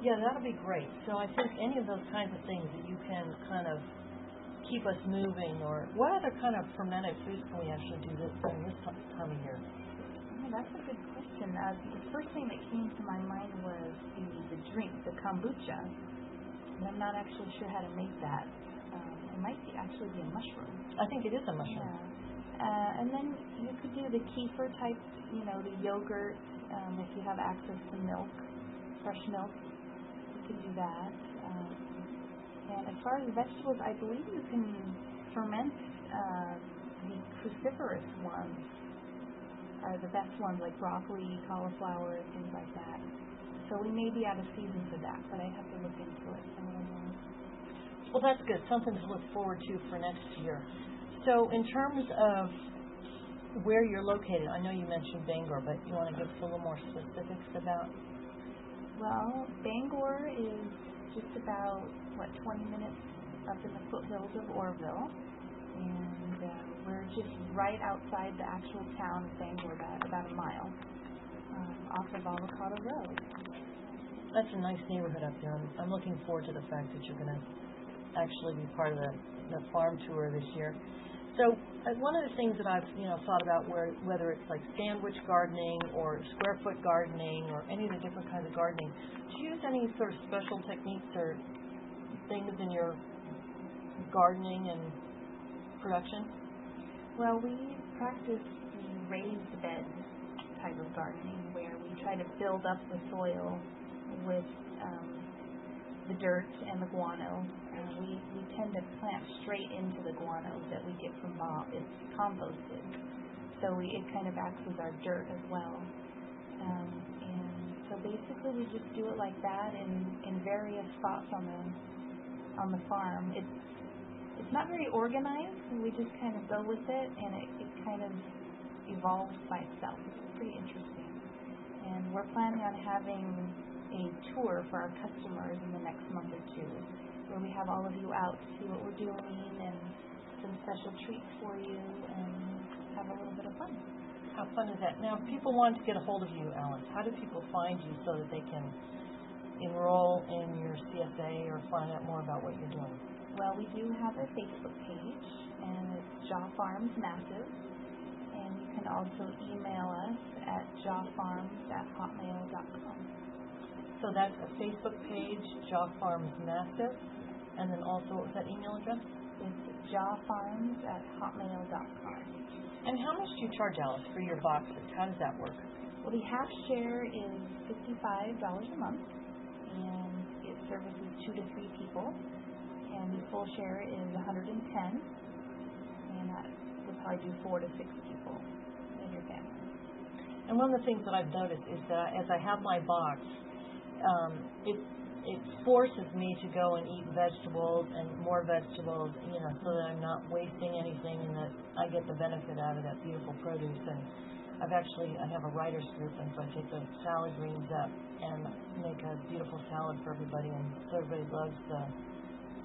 Yeah, that'll be great. So I think any of those kinds of things that you can kind of keep us moving, or what other kind of fermented foods can we actually do during this time of year? Yeah, that's a good question. The first thing that came to my mind was the drink, the kombucha. And I'm not actually sure how to make that. It might actually be a mushroom. I think it is a mushroom. Yeah. And then you could do the kefir type, the yogurt, if you have access to milk, fresh milk, you could do that. And as far as vegetables, I believe you can ferment the cruciferous ones, are the best ones, like broccoli, cauliflower, things like that. So we may be out of season for that, but I have to look into it. I don't know. Well, that's good. Something to look forward to for next year. So in terms of where you're located, I know you mentioned Bangor, but you want to give us a little more specifics about? Well, Bangor is just about, 20 minutes up in the foothills of Orrville, and we're just right outside the actual town of Bangor, about a mile, off of Avocado Road. That's a nice neighborhood up there. I'm looking forward to the fact that you're going to actually be part of the farm tour this year. So one of the things that I've thought about, whether it's like sandwich gardening or square foot gardening or any of the different kinds of gardening, do you use any sort of special techniques or things in your gardening and production? Well, we practice the raised bed type of gardening, where we try to build up the soil with the dirt and the guano. We tend to plant straight into the guano that we get from Bob. It's composted, so it kind of acts as our dirt as well. And so basically, we just do it like that in various spots on the farm. It's not very organized, and we just kind of go with it, and it kind of evolves by itself. It's pretty interesting. And we're planning on having a tour for our customers in the next month or two, where we have all of you out to see what we're doing and some special treats for you and have a little bit of fun. How fun is that? Now, if people want to get a hold of you, Alice, how do people find you so that they can enroll in your CSA or find out more about what you're doing? Well, we do have a Facebook page, and it's Jaw Farms Massive, and you can also email us at jawfarms@hotmail.com. So that's a Facebook page, Jaw Farms Massive, and then also, what was that email address? It's jawfarms@hotmail.com. And how much do you charge, Alice, for your boxes? How does that work? Well, the half share is $55 a month, and it services 2 to 3 people. And the full share is $110, and that would probably do 4 to 6 people in your family. And one of the things that I've noticed is that as I have my box, it forces me to go and eat vegetables and more vegetables, so that I'm not wasting anything and that I get the benefit out of that beautiful produce. And I have a writer's group, and so I take the salad greens up and make a beautiful salad for everybody, and so everybody loves the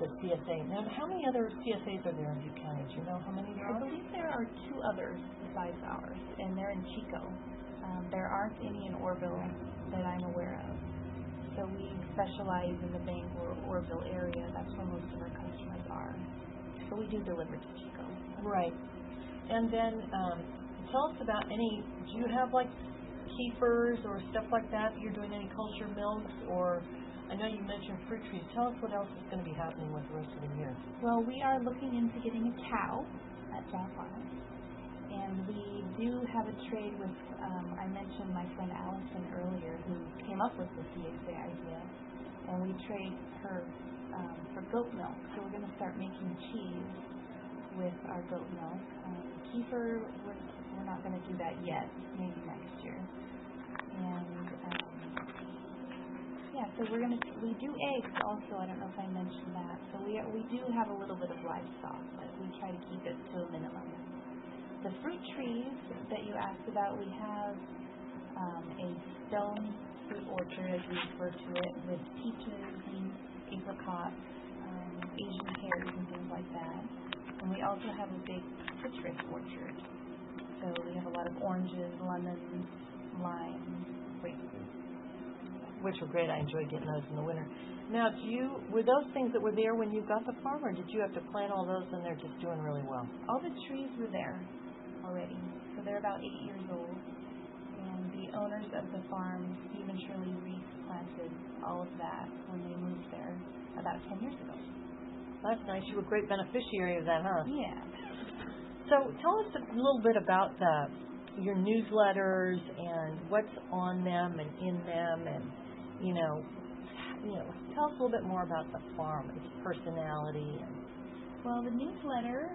CSA. Now, how many other CSAs are there in Buchanan? Do you know how many there are? I believe there are 2 others besides ours, and they're in Chico. There aren't any in Orrville that I'm aware of. So we specialize in the Bangor-Orrville area. That's where most of our customers are. So we do deliver to Chico. Right. And then tell us about do you have like keepers or stuff like that? You're doing any culture milks, or I know you mentioned fruit trees. Tell us what else is going to be happening with the rest of the year. Well, we are looking into getting a cow at Jaw Farms. And we do have a trade with, I mentioned my friend Allison earlier, who came up with the CSA idea, and we trade her for goat milk. So we're going to start making cheese with our goat milk. Kefir, we're not going to do that yet, maybe next year. And so we do eggs also. I don't know if I mentioned that. So we do have a little bit of livestock, but we try to keep it to a minimum. The fruit trees that you asked about, we have a stone fruit orchard, as we refer to it, with peaches and apricots, Asian pears and things like that. And we also have a big citrus orchard. So we have a lot of oranges, lemons, limes, grapefruit. which were great. I enjoyed getting those in the winter. Now, were those things that were there when you got the farm, or did you have to plant all those and they're just doing really well? All the trees were there already, so they're about 8 years old. And the owners of the farm, Steve and Shirley Reese, planted all of that when they moved there about 10 years ago. That's nice. You were a great beneficiary of that, huh? Yeah. So tell us a little bit about your newsletters and what's on them and in them, and tell us a little bit more about the farm, its personality. Well, the newsletter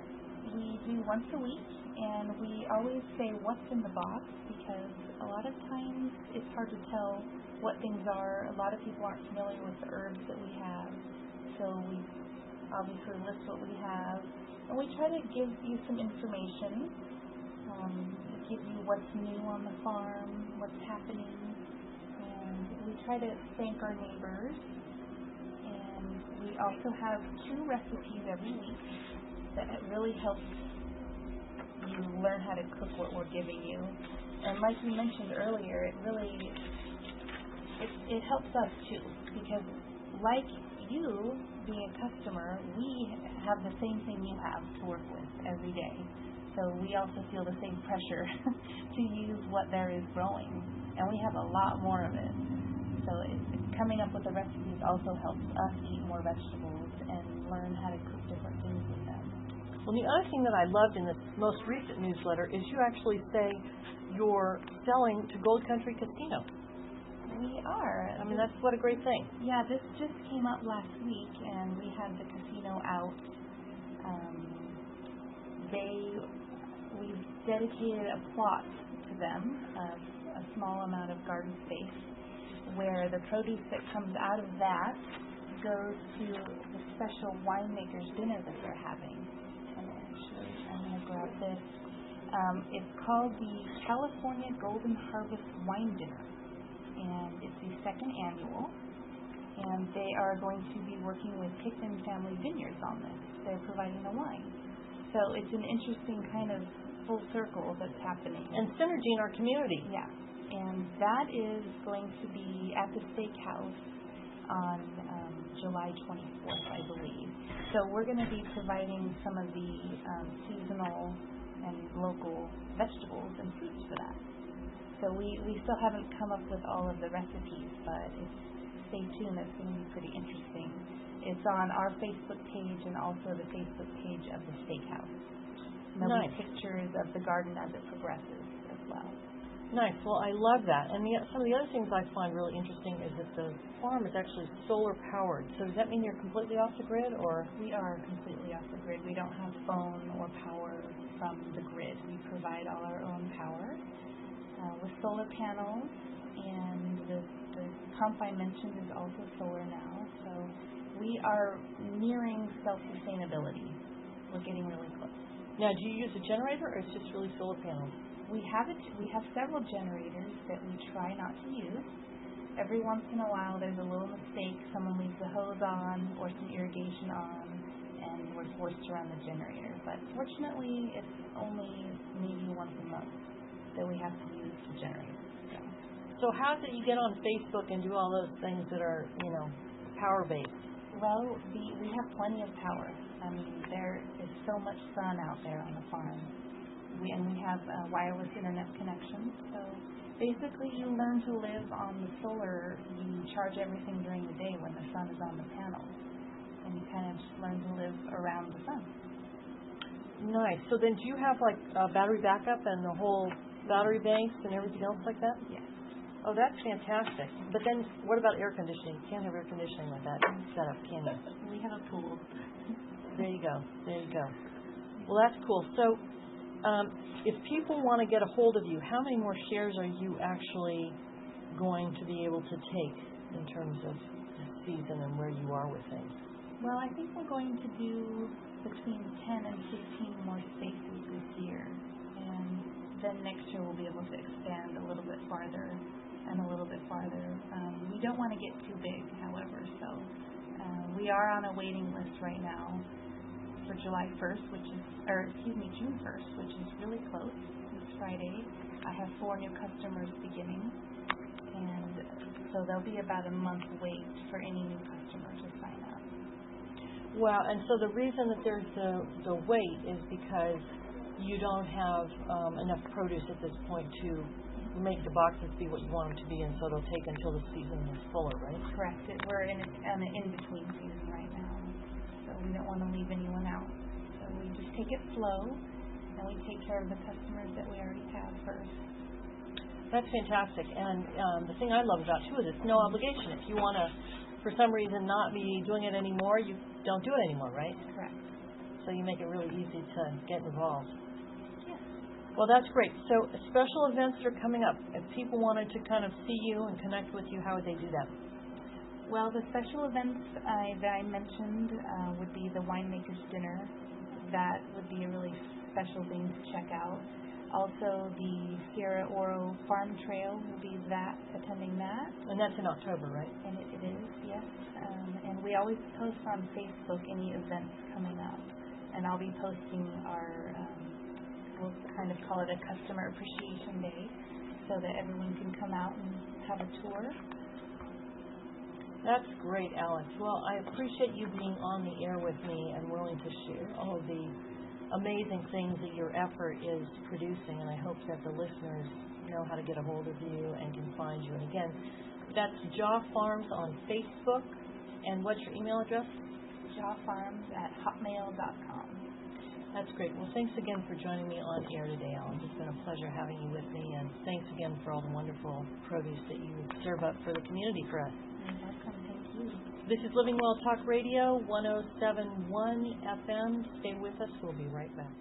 we do once a week, and we always say what's in the box, because a lot of times it's hard to tell what things are. A lot of people aren't familiar with the herbs that we have, so we obviously list what we have, and we try to give you some information, give you what's new on the farm, what's happening, and we try to thank our neighbors. And we also have 2 recipes every week that really helps you learn how to cook what we're giving you. And like we mentioned earlier, it helps us too, because like you being a customer, we have the same thing you have to work with every day. So we also feel the same pressure to use what there is growing, and we have a lot more of it. So coming up with the recipes also helps us eat more vegetables and learn how to cook different things with them. Well, the other thing that I loved in this most recent newsletter is you actually say you're selling to Gold Country Casino. We are. I mean, that's what a great thing. Yeah, this just came up last week, and we had the casino out. We've dedicated a plot to them, a small amount of garden space, where the produce that comes out of that goes to the special winemakers dinner that they're having. And actually, I'm going to grab this. It's called the California Golden Harvest Wine Dinner, and it's the 2nd annual, and they are going to be working with Hickman Family Vineyards on this. They're providing the wine. So it's an interesting kind of full circle that's happening. And synergy in our community. Yeah. And that is going to be at the steakhouse on July 24th, I believe. So we're going to be providing some of the seasonal and local vegetables and fruits for that. So we still haven't come up with all of the recipes, but stay tuned. That's going to be pretty interesting. It's on our Facebook page and also the Facebook page of the steakhouse. There'll be pictures of the garden as it progresses as well. Nice. Well, I love that. And some of the other things I find really interesting is that the farm is actually solar powered. So does that mean you're completely off the grid, or? We are completely off the grid. We don't have phone or power from the grid. We provide all our own power with solar panels, and the pump I mentioned is also solar now. So we are nearing self-sustainability. We're getting really close. Now, do you use a generator, or it's just really solar panels? We have several generators that we try not to use. Every once in a while, there's a little mistake. Someone leaves the hose on or some irrigation on, and we're forced to run the generator. But fortunately, it's only maybe once a month that we have to use the generator. So how do you get on Facebook and do all those things that are, power-based? Well, we have plenty of power. I mean, there is so much sun out there on the farm. We have a wireless internet connection. So basically, you learn to live on the solar. You charge everything during the day when the sun is on the panels, and you kind of just learn to live around the sun. Nice. So then do you have like battery backup and the whole battery banks and everything else like that? Yes. Oh, that's fantastic. But then what about air conditioning? You can't have air conditioning like that set up, can you? We have a pool. There you go. Well, that's cool. So if people want to get a hold of you, how many more shares are you actually going to be able to take in terms of the season and where you are with things? Well, I think we're going to do between 10 and 15 more spaces this year. And then next year we'll be able to expand a little bit farther and a little bit farther. We don't want to get too big, however, so we are on a waiting list right now for July 1st, June 1st, which is really close. This Friday, I have 4 new customers beginning, and So there'll be about a month wait for any new customer to sign up. Wow, and so the reason that there's the wait is because you don't have enough produce at this point to make the boxes be what you want them to be, and so it'll take until the season is fuller, right? Correct. We're in an in-between season right now, so we don't want to leave anyone out. So we just take it slow, and we take care of the customers that we already have first. That's fantastic, and the thing I love about too is it's no obligation. If you want to, for some reason, not be doing it anymore, you don't do it anymore, right? Correct. So you make it really easy to get involved. Yes. Well, that's great. So special events are coming up. If people wanted to kind of see you and connect with you, how would they do that? Well, the special events that I mentioned would be the winemaker's dinner. That would be a really special thing to check out. Also, the Sierra Oro Farm Trail will be attending that. And that's in October, right? And it is, yes. And we always post on Facebook any events coming up. And I'll be posting our, we'll kind of call it a Customer Appreciation Day, so that everyone can come out and have a tour. That's great, Alex. Well, I appreciate you being on the air with me and willing to share all of the amazing things that your effort is producing, and I hope that the listeners know how to get a hold of you and can find you. And again, that's Jaw Farms on Facebook. And what's your email address? jawfarms@hotmail.com. That's great. Well, thanks again for joining me on air today, Alex. It's been a pleasure having you with me, and thanks again for all the wonderful produce that you serve up for the community for us. You're welcome. Thank you. This is Living Well Talk Radio, 107.1 FM. Stay with us. We'll be right back.